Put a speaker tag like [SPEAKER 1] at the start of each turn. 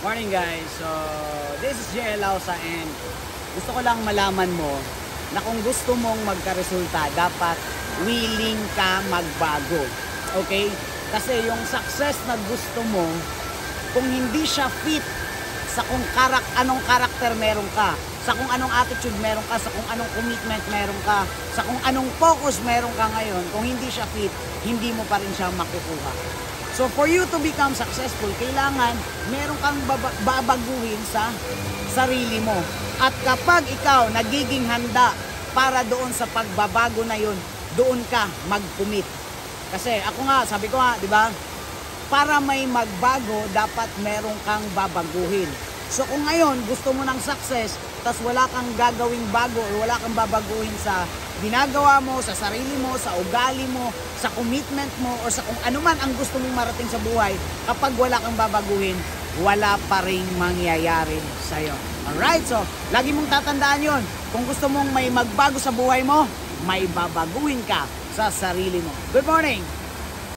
[SPEAKER 1] Morning guys, so this is JL Lausa and gusto ko lang malaman mo na kung gusto mong magkaresulta, dapat willing ka magbago. Okay? Kasi yung success na gusto mo, kung hindi siya fit sa kung anong karakter meron ka, sa kung anong attitude meron ka, sa kung anong commitment meron ka, sa kung anong focus meron ka ngayon, kung hindi siya fit, hindi mo pa rin siya makukuha. So for you to become successful, kailangan meron kang babaguhin sa sarili mo. At kapag ikaw nagiging handa para doon sa pagbabago na yun, doon ka mag-commit. Kasi ako nga, sabi ko nga, di ba? Para may magbago, dapat meron kang babaguhin. So kung ngayon gusto mo ng success, tas wala kang gagawing bago o wala kang babaguhin sa ginagawa mo, sa sarili mo, sa ugali mo, sa commitment mo, o sa kung ano man ang gusto mong marating sa buhay, kapag wala kang babaguhin, wala pa rin mangyayari sa'yo. Alright? So, lagi mong tatandaan yon. Kung gusto mong may magbago sa buhay mo, may babaguhin ka sa sarili mo. Good morning!